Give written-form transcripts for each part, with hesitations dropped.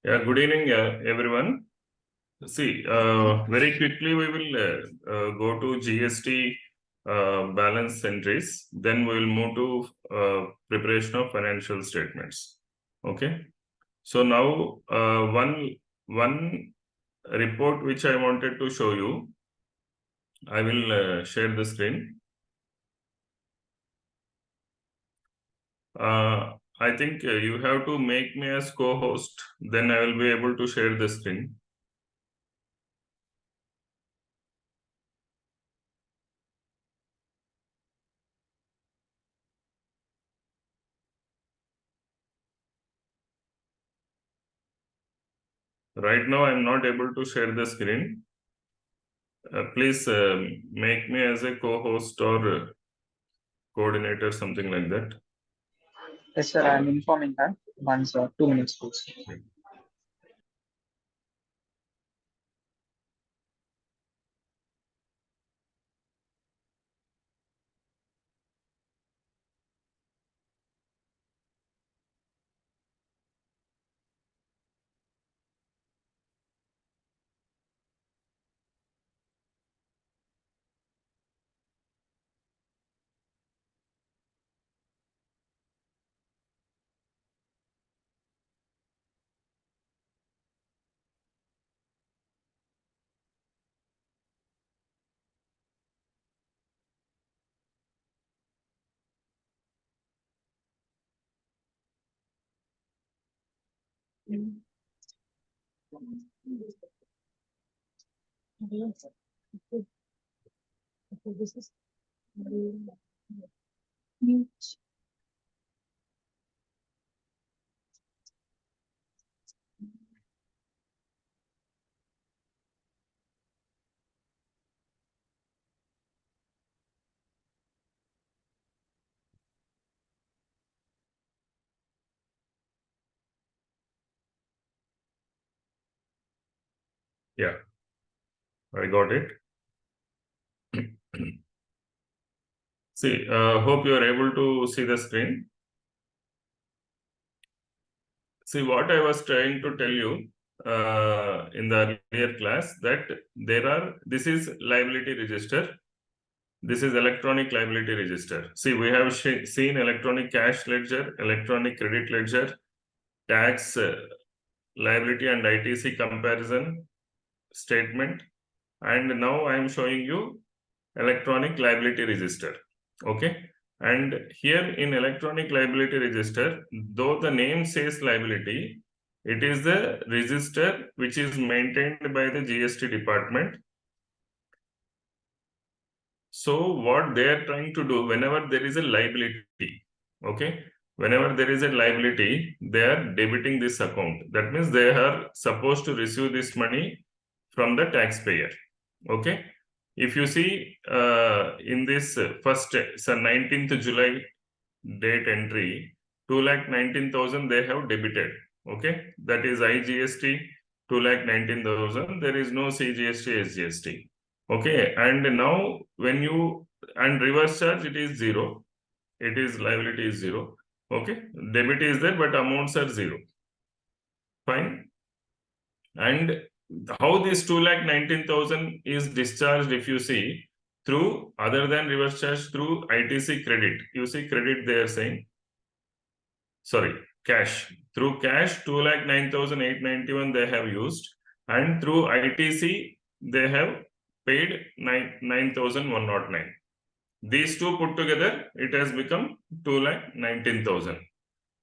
Yeah, good evening, everyone. See, very quickly we will go to GST balance entries. Then we will move to preparation of financial statements. Okay. So now one report which I wanted to show you. I will share the screen. I think you have to make me as co-host. Then I will be able to share the screen. Right now, I'm not able to share the screen. Please make me as a co-host or coordinator, something like that. Yes, sir. I'm informing that. Once, 2 minutes, please. Yeah, I got it. See, hope you are able to see the screen. See, what I was trying to tell you in the earlier class that this is liability register. This is electronic liability register. See, we have seen electronic cash ledger, electronic credit ledger, tax liability and ITC comparison statement. And now I am showing you electronic liability register. Okay. And here in electronic liability register, though the name says liability, it is the register which is maintained by the GST department. So what they are trying to do, whenever there is a liability, okay, whenever there is a liability, they are debiting this account. That means they are supposed to receive this money from the taxpayer. Okay. If you see in this first, 19th July date entry, 2,19,000 they have debited. Okay. That is IGST 2,19,000. There is no CGST, SGST. Okay. And now when you, and reverse charge, it is zero. It is liability is zero. Okay. Debit is there, but amounts are zero. Fine. And how this 2,19,000 is discharged, if you see, through other than reverse charge, through ITC credit. You see credit they are saying. Sorry, cash. Through cash, 2,09,891 they have used. And through ITC, they have paid 9,109. These two put together, it has become 2,19,000.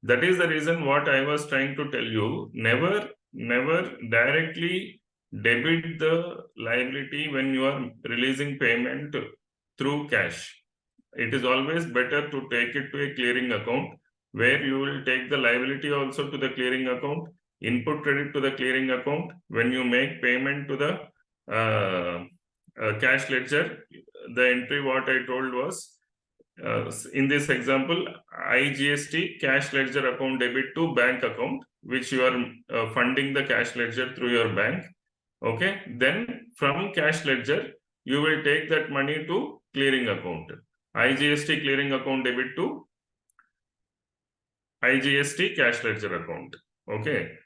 That is the reason what I was trying to tell you. Never directly debit the liability when you are releasing payment through cash. It is always better to take it to a clearing account where you will take the liability also to the clearing account, input credit to the clearing account. When you make payment to the cash ledger, the entry what I told was, in this example, IGST cash ledger account debit to bank account, which you are funding the cash ledger through your bank. Okay. Then from cash ledger, you will take that money to clearing account. IGST clearing account debit to IGST cash ledger account. Okay.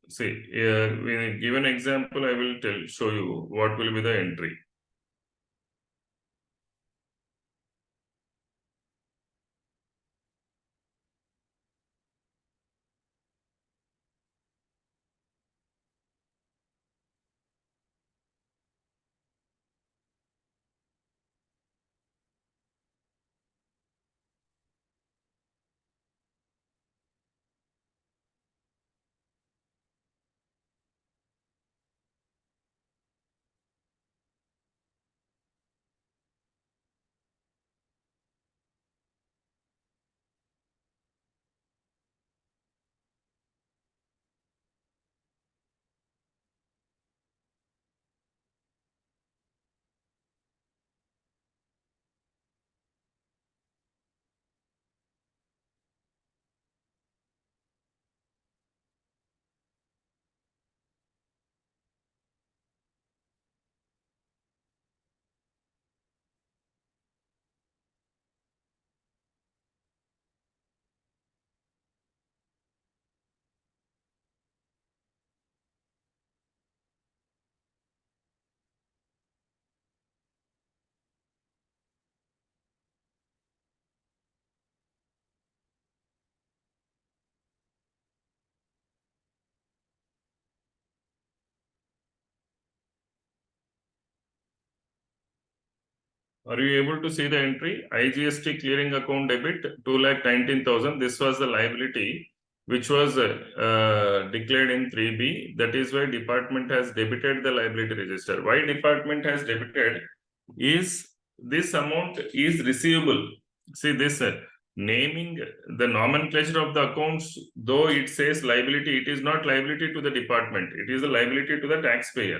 see, we give an example, I will show you what will be the entry. Are you able to see the entry? IGST clearing account debit 2,19,000. This was the liability which was declared in 3B. That is why department has debited the liability register. Why department has debited is this amount is receivable. See this naming the nomenclature of the accounts, though it says liability, it is not liability to the department. It is a liability to the taxpayer.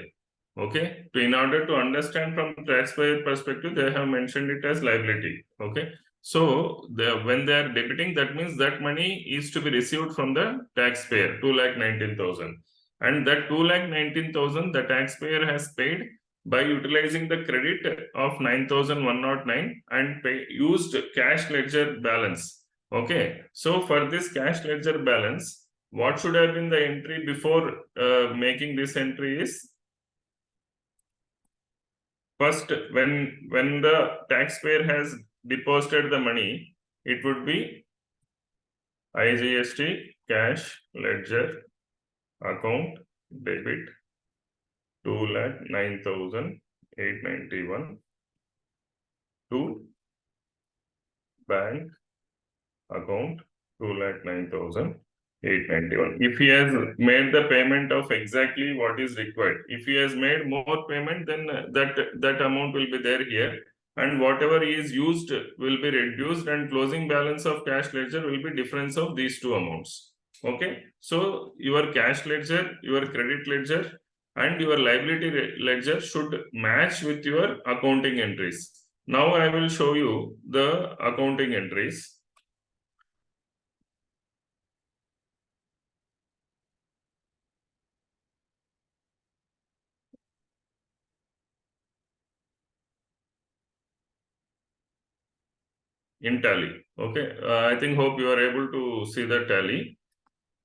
Okay, so in order to understand from taxpayer perspective, they have mentioned it as liability. Okay, so when they are debiting, that means that money is to be received from the taxpayer, 2,19,000, and that 2,19,000 the taxpayer has paid by utilizing the credit of 9,109 and used cash ledger balance. Okay, so for this cash ledger balance, what should have been the entry before making this entry is, first, when the taxpayer has deposited the money, it would be IGST cash ledger account debit 2,09,891 to bank account 2,09,891. If he has made the payment of exactly what is required, if he has made more payment, then that amount will be there here, and whatever is used will be reduced, and closing balance of cash ledger will be difference of these two amounts. Okay, so your cash ledger, your credit ledger, and your liability ledger should match with your accounting entries. Now I will show you the accounting entries. In tally. Okay, I think hope you are able to see the tally.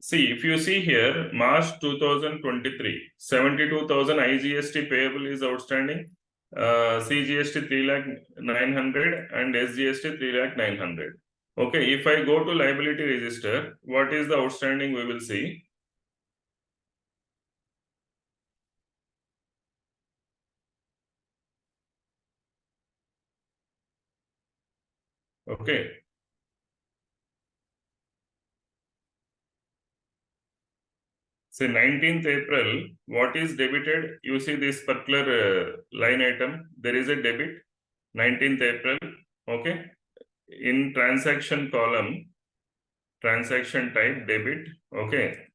See, if you see here, March 2023, 72,000 IGST payable is outstanding, CGST 3,900,000 and SGST 3,900,000. Okay, if I go to liability register, what is the outstanding we will see? Okay, say 19th April, what is debited? You see this particular line item, there is a debit, 19th April, okay? In transaction column, transaction type debit, okay?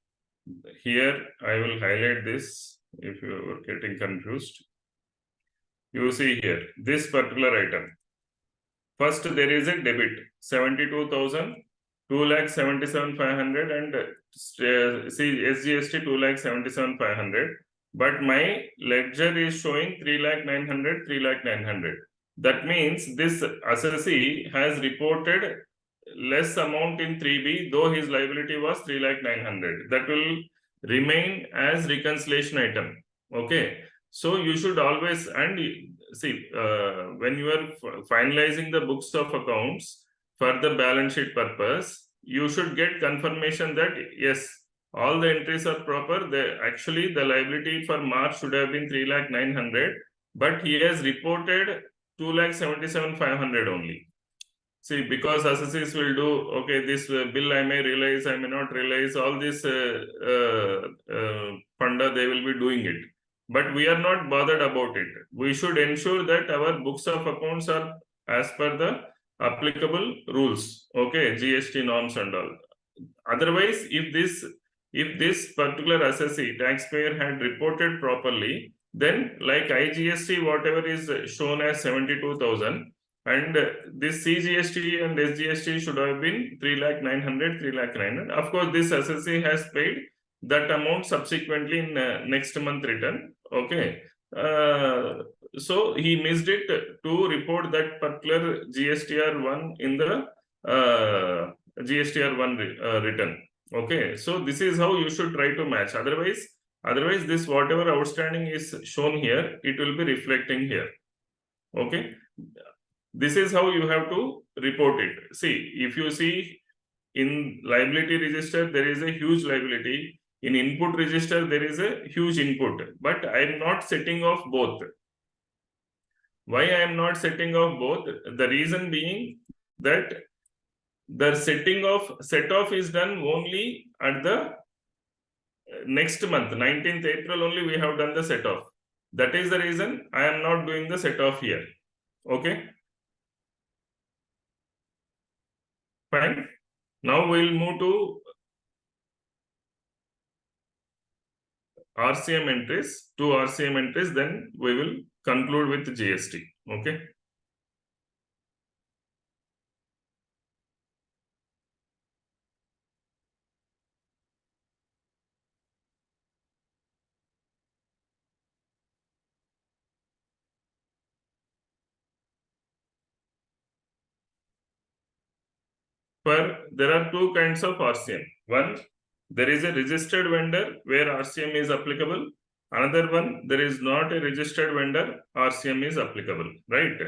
Here I will highlight this if you are getting confused. You see here, this particular item. First, there is a debit, 72,000, 2,77,500 and SGST 2,77,500. But my ledger is showing 3,900,000, 3,900,000. That means this assessee has reported less amount in 3B, though his liability was 3,900,000. That will remain as reconciliation item. Okay, so you should always, and see, when you are finalizing the books of accounts for the balance sheet purpose, you should get confirmation that yes, all the entries are proper. Actually the liability for March should have been 3,09,000, but he has reported 2,77,500 only. See, because assessees will do, okay, this bill I may realize, I may not realize, all this funda, they will be doing it. But we are not bothered about it. We should ensure that our books of accounts are as per the applicable rules, okay, GST norms and all. Otherwise, if this particular assessee, taxpayer had reported properly, then like IGST, whatever is shown as 72,000, and this CGST and SGST should have been 3,09,000, 3,09,000. Of course, this assessee has paid that amount subsequently in next month return. Okay. So he missed it to report that particular GSTR1 in the GSTR1 return. Okay, so this is how you should try to match. Otherwise this whatever outstanding is shown here, it will be reflecting here. Okay, this is how you have to report it. See, if you see in liability register, there is a huge liability. In input register, there is a huge input, but I am not setting off both. Why I am not setting off both? The reason being that the set off is done only at the next month, 19th April only we have done the set off. That is the reason I am not doing the set off here. Okay, fine. Now we'll move to RCM entries, then we will conclude with GST. Okay. There are two kinds of RCM. One, there is a registered vendor where RCM is applicable. Another one, there is not a registered vendor, RCM is applicable, right?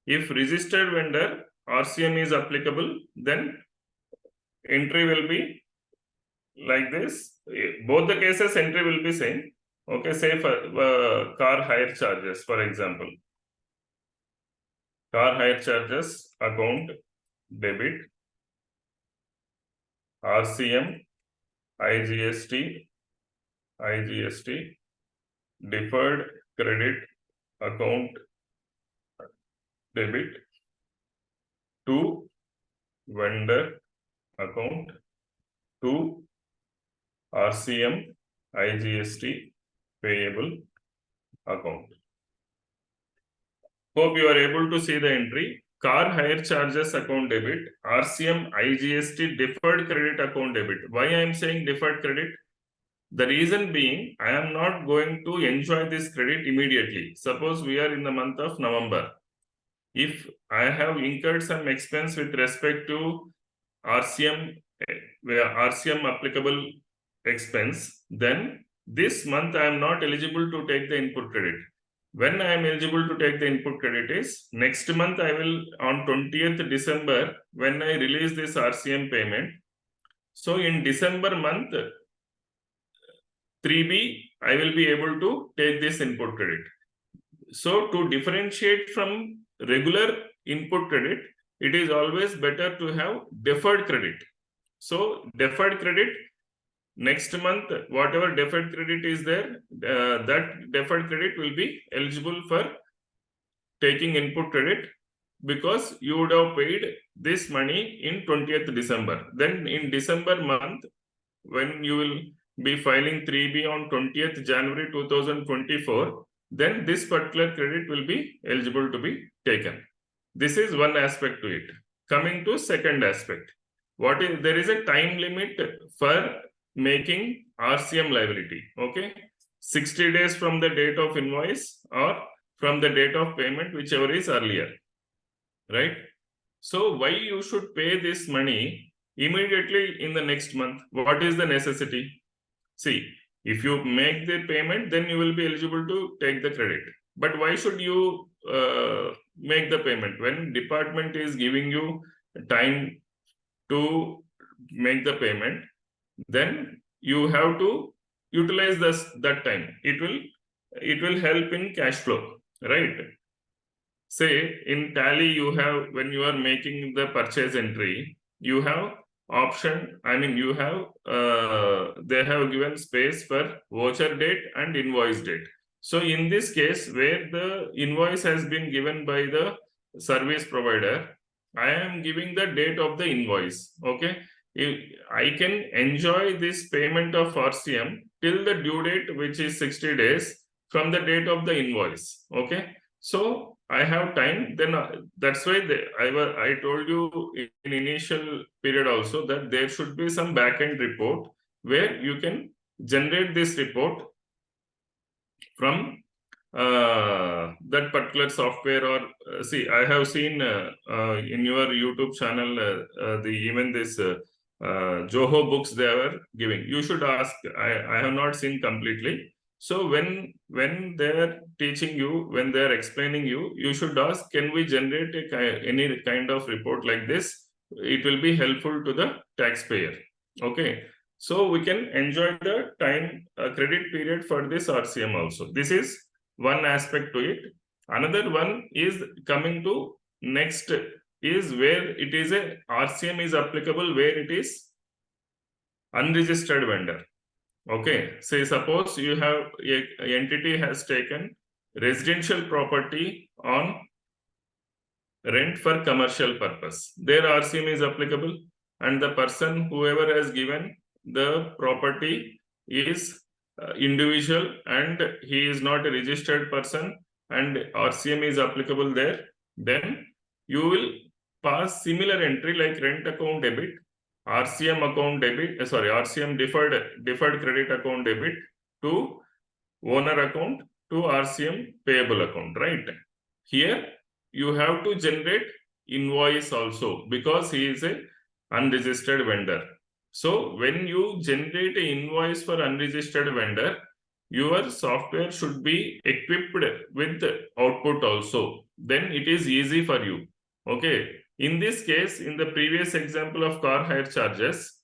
If registered vendor RCM is applicable, then entry will be like this. Both the cases entry will be same. Okay, say for car hire charges, for example. Car hire charges account debit, RCM, IGST, deferred credit account debit to vendor account to RCM, IGST payable account. Hope you are able to see the entry. Car hire charges account debit, RCM, IGST deferred credit account debit. Why I am saying deferred credit? The reason being, I am not going to enjoy this credit immediately. Suppose we are in the month of November. If I have incurred some expense with respect to RCM, applicable expense, then this month I am not eligible to take the input credit. When I am eligible to take the input credit is next month. I will on 20th December when I release this RCM payment. So in December month 3B, I will be able to take this input credit. So to differentiate from regular input credit, it is always better to have deferred credit. So deferred credit, next month, whatever deferred credit is there, that deferred credit will be eligible for taking input credit because you would have paid this money in 20th December. Then in December month, when you will be filing 3B on 20th January 2024, then this particular credit will be eligible to be taken. This is one aspect to it. Coming to second aspect, there is a time limit for making RCM liability. Okay, 60 days from the date of invoice or from the date of payment, whichever is earlier, right? So why you should pay this money immediately in the next month? What is the necessity? See, if you make the payment, then you will be eligible to take the credit. But why should you make the payment when department is giving you time to make the payment? Then you have to utilize that time. It will help in cash flow, right? Say in Tally, you have, when you are making the purchase entry, you have option. I mean, you have they have given space for voucher date and invoice date. So in this case, where the invoice has been given by the service provider, I am giving the date of the invoice. Okay, I can enjoy this payment of RCM till the due date, which is 60 days from the date of the invoice. Okay, so I have time. Then that's why I told you in initial period also that there should be some backend report where you can generate this report from that particular software. Or see, I have seen in your YouTube channel the even this Joho books they are giving. You should ask. I have not seen completely. So when they are teaching you, when they are explaining you, you should ask, can we generate any kind of report like this? It will be helpful to the taxpayer. Okay. So we can enjoy the time credit period for this RCM also. This is one aspect to it. Another one is coming to next is where it is a RCM is applicable where it is unregistered vendor. Okay, say suppose you have a entity has taken residential property on rent for commercial purpose. Their RCM is applicable, and the person whoever has given the property is individual and he is not a registered person, and RCM is applicable there. Then you will pass similar entry like rent account debit, RCM account debit, RCM deferred credit account debit to owner account to RCM payable account, right? Here you have to generate invoice also because he is a unregistered vendor. So when you generate an invoice for unregistered vendor, your software should be equipped with output also. Then it is easy for you. Okay. In this case, in the previous example of car hire charges,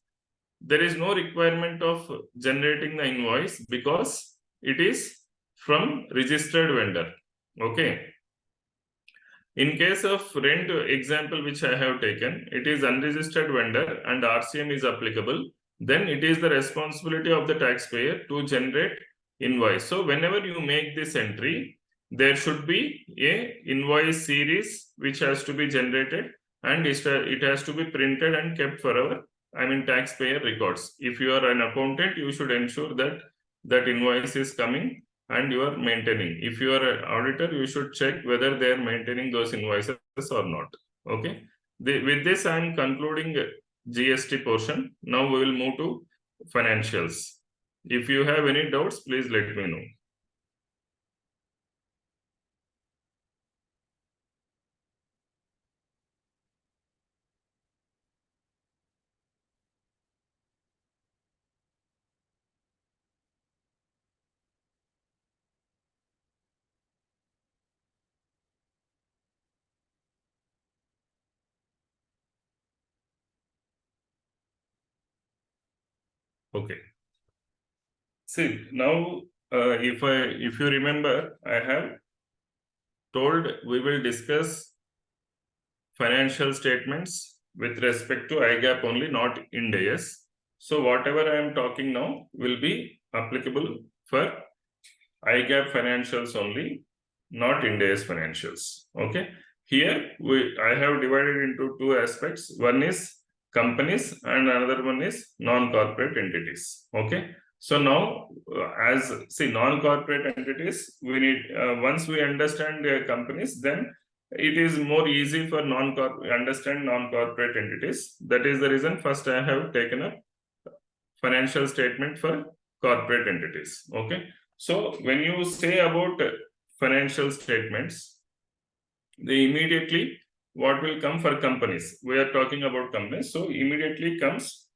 there is no requirement of generating the invoice because it is from registered vendor. Okay. In case of rent example which I have taken, it is unregistered vendor and RCM is applicable. Then it is the responsibility of the taxpayer to generate invoice. So whenever you make this entry, there should be a invoice series which has to be generated, and it has to be printed and kept for our, taxpayer records. If you are an accountant, you should ensure that that invoice is coming and you are maintaining. If you are an auditor, you should check whether they are maintaining those invoices or not. Okay. With this, I am concluding GST portion. Now we will move to financials. If you have any doubts, please let me know. Okay. See, now if you remember, I have told we will discuss financial statements with respect to IGAP only, not Ind AS. So whatever I am talking now will be applicable for IGAP financials only, not Ind AS financials. Okay. Here I have divided into two aspects. One is companies and another one is non-corporate entities. Okay. So now, non-corporate entities, we need once we understand companies, then it is more easy for understand non-corporate entities. That is the reason first I have taken a financial statement for corporate entities. Okay. So when you say about financial statements, they immediately what will come for companies? We are talking about companies. So immediately comes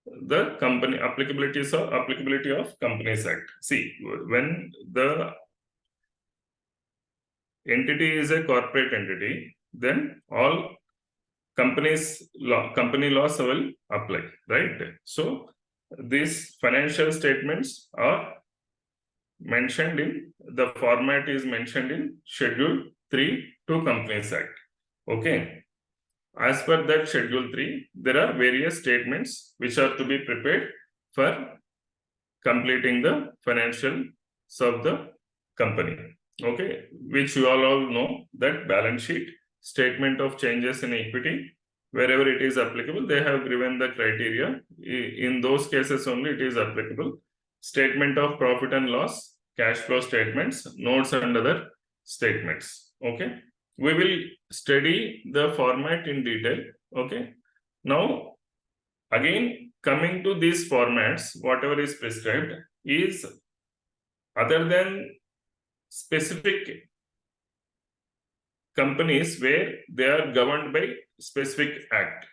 the company applicability of Companies Act. See, when the entity is a corporate entity, then all company laws will apply, right? So these financial statements are mentioned in the format is mentioned in Schedule 3 to Companies Act. Okay. As per that Schedule 3, there are various statements which are to be prepared for completing the financials of the company. Okay, which you all know that balance sheet, statement of changes in equity, wherever it is applicable, they have given the criteria. In those cases only it is applicable. Statement of profit and loss, cash flow statements, notes and other statements. Okay, we will study the format in detail. Okay, now again coming to these formats, whatever is prescribed is other than specific companies where they are governed by specific act.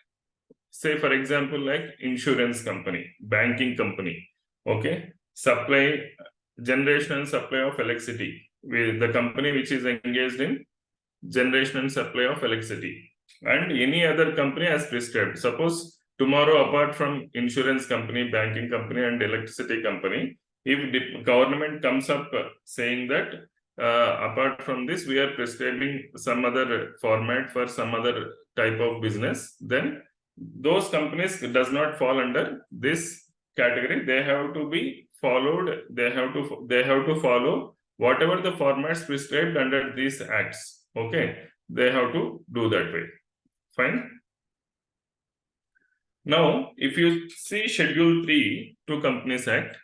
Say for example, like insurance company, banking company, okay, generation and supply of electricity, with the company which is engaged in generation and supply of electricity, and any other company as prescribed. Suppose tomorrow, apart from insurance company, banking company and electricity company, if the government comes up saying that apart from this we are prescribing some other format for some other type of business, then those companies does not fall under this category. They have to be followed. They have to follow whatever the formats prescribed under these acts. Okay, they have to do that way. Fine. Now, if you see Schedule 3 to Companies Act,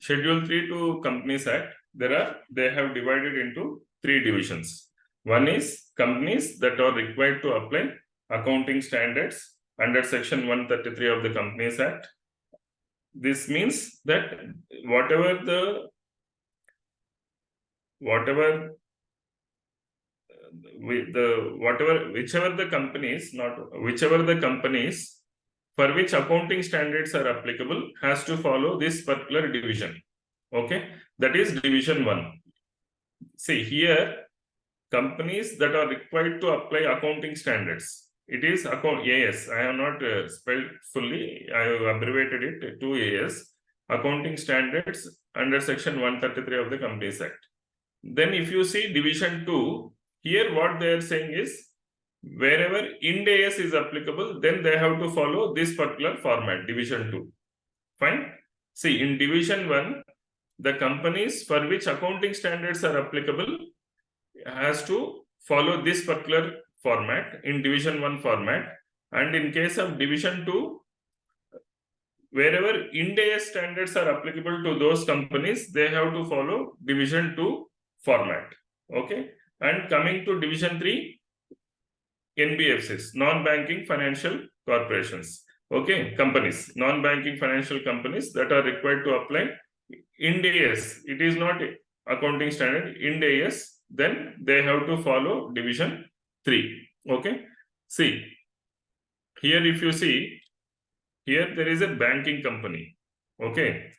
Schedule 3 to Companies Act, they have divided into 3 divisions. One is companies that are required to apply accounting standards under Section 133 of the Companies Act. This means that whichever the companies for which accounting standards are applicable has to follow this particular division. Okay, that is division 1. See here, companies that are required to apply accounting standards. It is AS. I have not spelled fully. I have abbreviated it to AS. Accounting standards under Section 133 of the Companies Act. Then if you see division 2, here what they are saying is wherever Ind AS is applicable, then they have to follow this particular format, division 2. Fine. See, in division 1, the companies for which accounting standards are applicable has to follow this particular format in division 1 format, and in case of division 2, wherever Ind AS standards are applicable to those companies, they have to follow division 2 format. Okay, and coming to division 3, NBFCs, non-banking financial corporations. Okay, companies, non-banking financial companies that are required to apply Ind AS. It is not accounting standard, Ind AS, then they have to follow division 3. Okay, see here, if you see here, there is a banking company. Okay,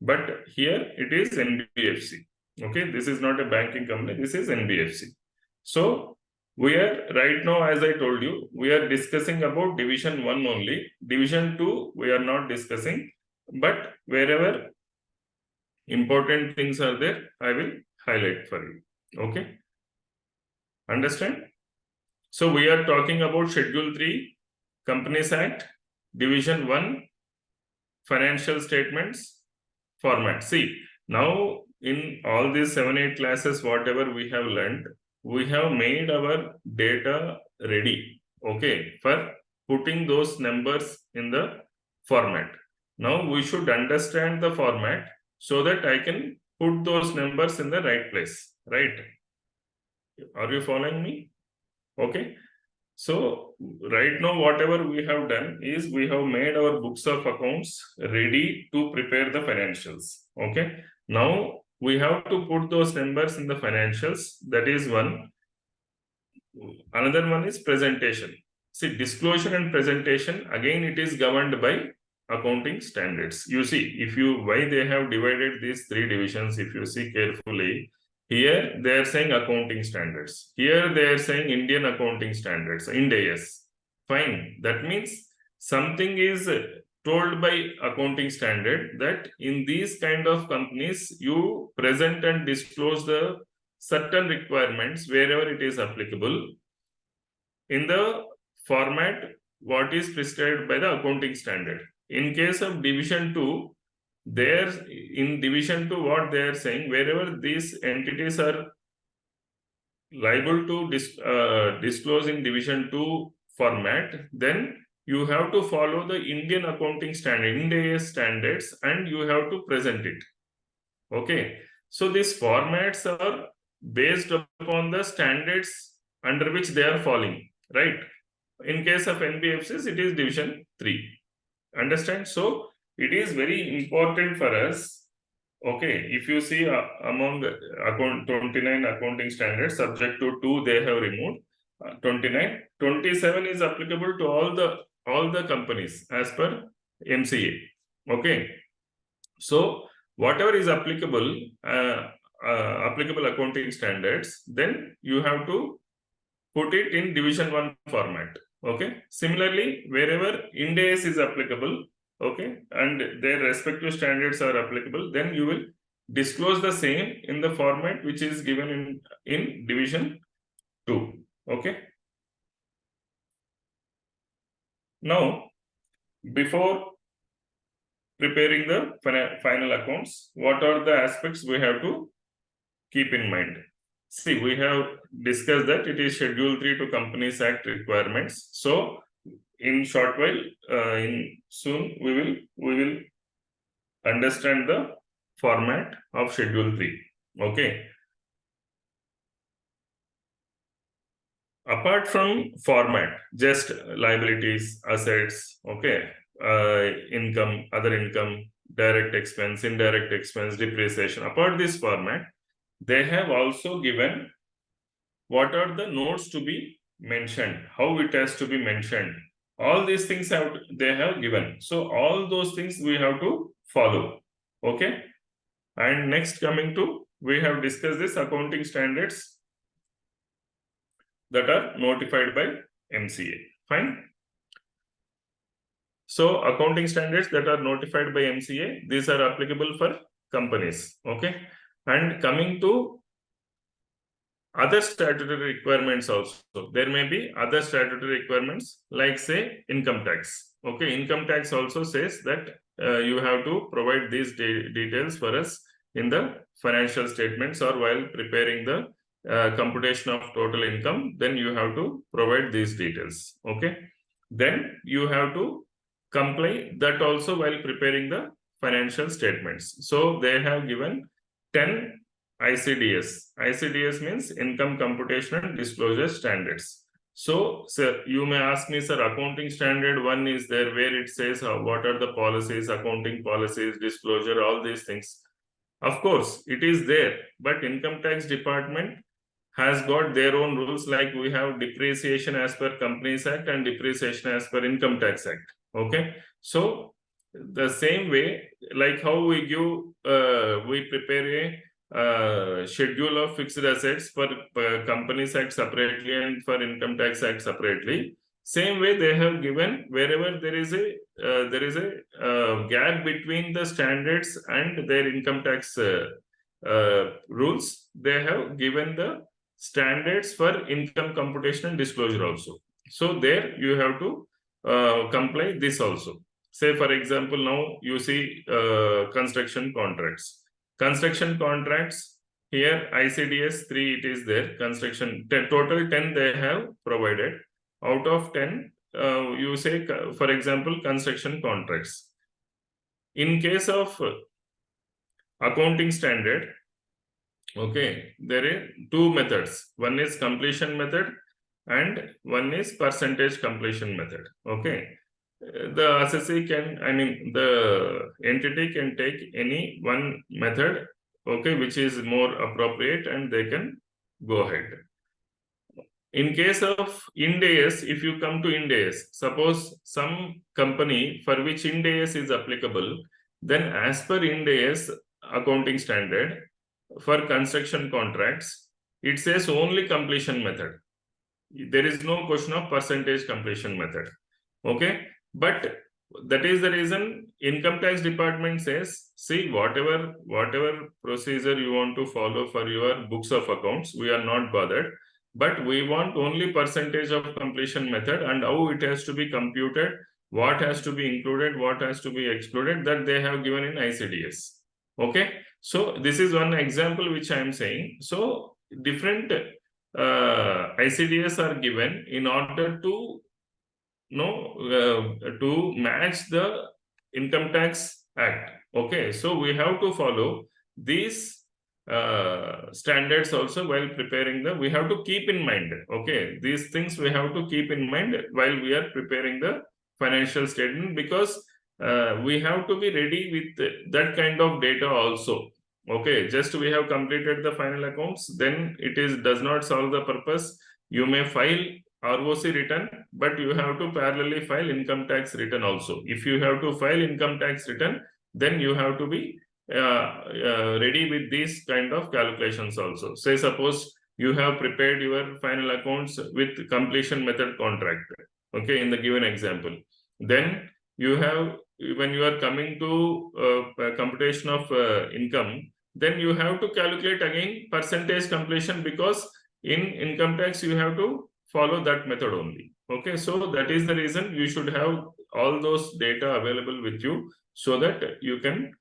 but here it is NBFC. Okay, this is not a banking company, this is NBFC. So we are right now, as I told you, we are discussing about division 1 only. Division 2 we are not discussing, but wherever important things are there, I will highlight for you. Okay, understand? So we are talking about Schedule 3 Companies Act, division 1 financial statements format. See, now in all these 7-8 classes, whatever we have learned, we have made our data ready, okay, for putting those numbers in the format. Now we should understand the format so that I can put those numbers in the right place, right? Are you following me? Okay. So right now, whatever we have done is we have made our books of accounts ready to prepare the financials. Okay. Now we have to put those numbers in the financials. That is one. another one is presentation. See, disclosure and presentation, again, it is governed by accounting standards. You see, why they have divided these three divisions, if you see carefully, here they are saying accounting standards. Here they are saying Indian accounting standards, Ind AS. Fine. That means something is told by accounting standard that in these kind of companies, you present and disclose the certain requirements wherever it is applicable in the format what is prescribed by the accounting standard. In case of division 2, there in division 2 what they are saying, wherever these entities are liable to disclose in division 2 format, then you have to follow the Indian accounting standard, Ind AS standards, and you have to present it. Okay, so these formats are based upon the standards under which they are falling, right? In case of NBFCs, it is division 3. Understand? So it is very important for us. Okay, if you see among 29 accounting standards, subject to 2 they have removed. 29, 27 is applicable to all the companies as per MCA. Okay, so whatever is applicable accounting standards, then you have to put it in division 1 format. Okay, similarly, wherever Ind AS is applicable, okay, and their respective standards are applicable, then you will disclose the same in the format which is given in division 2. Okay, now before preparing the final accounts, what are the aspects we have to keep in mind? See, we have discussed that it is Schedule 3 to Companies Act requirements. So, in short while, soon we will understand the format of Schedule 3. Okay. Apart from format, just liabilities, assets, okay, income, other income, direct expense, indirect expense, depreciation. Apart this format, they have also given what are the notes to be mentioned, how it has to be mentioned. All these things they have given. So all those things we have to follow. Okay. And next coming to, we have discussed this accounting standards that are notified by MCA. Fine. So accounting standards that are notified by MCA, these are applicable for companies. Okay. And coming to other statutory requirements also. There may be other statutory requirements like say income tax. Okay, income tax also says that you have to provide these details for us in the financial statements or while preparing the computation of total income, then you have to provide these details. Okay, then you have to comply that also while preparing the financial statements. So they have given 10 ICDS. ICDS means Income Computation and Disclosure Standards. So, sir, you may ask me, sir, accounting standard 1 is there where it says what are the policies, accounting policies, disclosure, all these things. Of course, it is there, but income tax department has got their own rules, like we have depreciation as per Companies Act and depreciation as per Income Tax Act. Okay, so the same way, like how we prepare a schedule of fixed assets for Companies Act separately and for Income Tax Act separately. Same way they have given wherever there is a gap between the standards and their income tax rules. They have given the standards for income computation and disclosure also. So there you have to comply this also. Say for example, now you see construction contracts. Construction contracts, here ICDS 3 it is there, construction, total 10 they have provided. Out of 10, you say, for example, construction contracts. In case of accounting standard, okay, there are two methods. One is completion method and one is percentage completion method. Okay. The assessee the entity can take any one method, okay, which is more appropriate, and they can go ahead. in case of Ind AS, if you come to Ind AS, suppose some company for which Ind AS is applicable, then as per Ind AS accounting standard, for construction contracts, it says only completion method. There is no question of percentage completion method. Okay, but that is the reason income tax department says, see, whatever procedure you want to follow for your books of accounts, we are not bothered, but we want only percentage of completion method and how it has to be computed, what has to be included, what has to be excluded, that they have given in ICDS. Okay, so this is one example which I am saying. So different ICDS are given in order to to match the income tax act. Okay, so we have to follow these standards also while preparing we have to keep in mind. Okay, these things we have to keep in mind while we are preparing the financial statement, because we have to be ready with that kind of data also. Okay, just we have completed the final accounts, then does not solve the purpose. You may file ROC return, but you have to parallelly file income tax return also. If you have to file income tax return, then you have to be ready with these kind of calculations also. Say suppose you have prepared your final accounts with completion method contract, okay, in the given example, then you have, when you are coming to computation of income, then you have to calculate again percentage completion, because in income tax you have to follow that method only. Okay, so that is the reason you should have all those data available with you, so that you can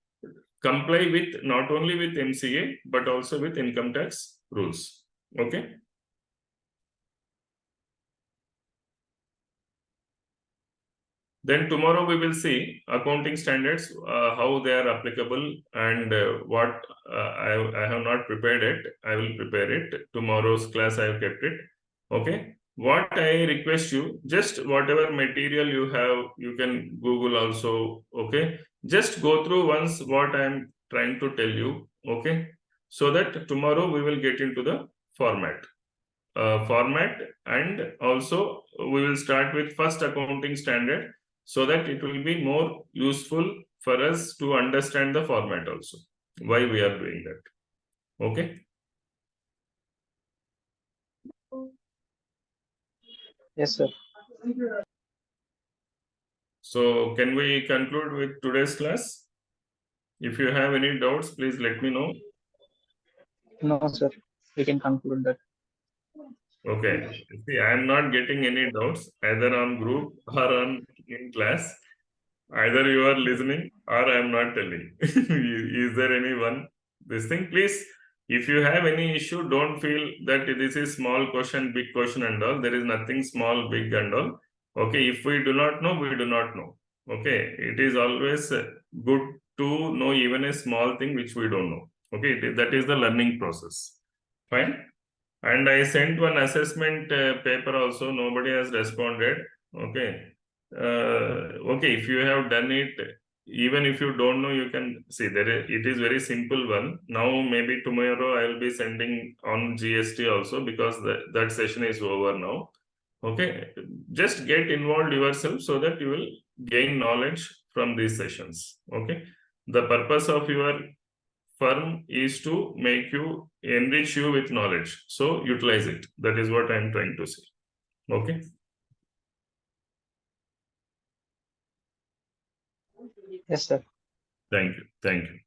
comply with not only with MCA but also with income tax rules. Okay. Then tomorrow we will see accounting standards, how they are applicable, and what I have not prepared it. I will prepare it. Tomorrow's class I have kept it. Okay. What I request you, just whatever material you have, you can Google also. Okay. Just go through once what I am trying to tell you. Okay. So that tomorrow we will get into the format. And also we will start with first accounting standard, so that it will be more useful for us to understand the format also, why we are doing that. Okay. Yes, sir. So can we conclude with today's class? If you have any doubts, please let me know. No, sir. We can conclude that. Okay. See, I am not getting any doubts either on group or on in class. Either you are listening or I am not telling. Is there anyone this thing? Please, if you have any issue, don't feel that this is small question, big question and all. There is nothing small, big and all. Okay, if we do not know, we do not know. Okay, it is always good to know even a small thing which we don't know. Okay, that is the learning process. Fine. And I sent one assessment paper also. Nobody has responded. Okay. Okay, if you have done it, even if you don't know, you can see that it is very simple one. Now maybe tomorrow I will be sending on GST also, because that session is over now. Okay, just get involved yourself so that you will gain knowledge from these sessions. Okay, the purpose of your firm is to make you, enrich you with knowledge, so utilize it. That is what I am trying to say. Okay, Yes, sir. thank you.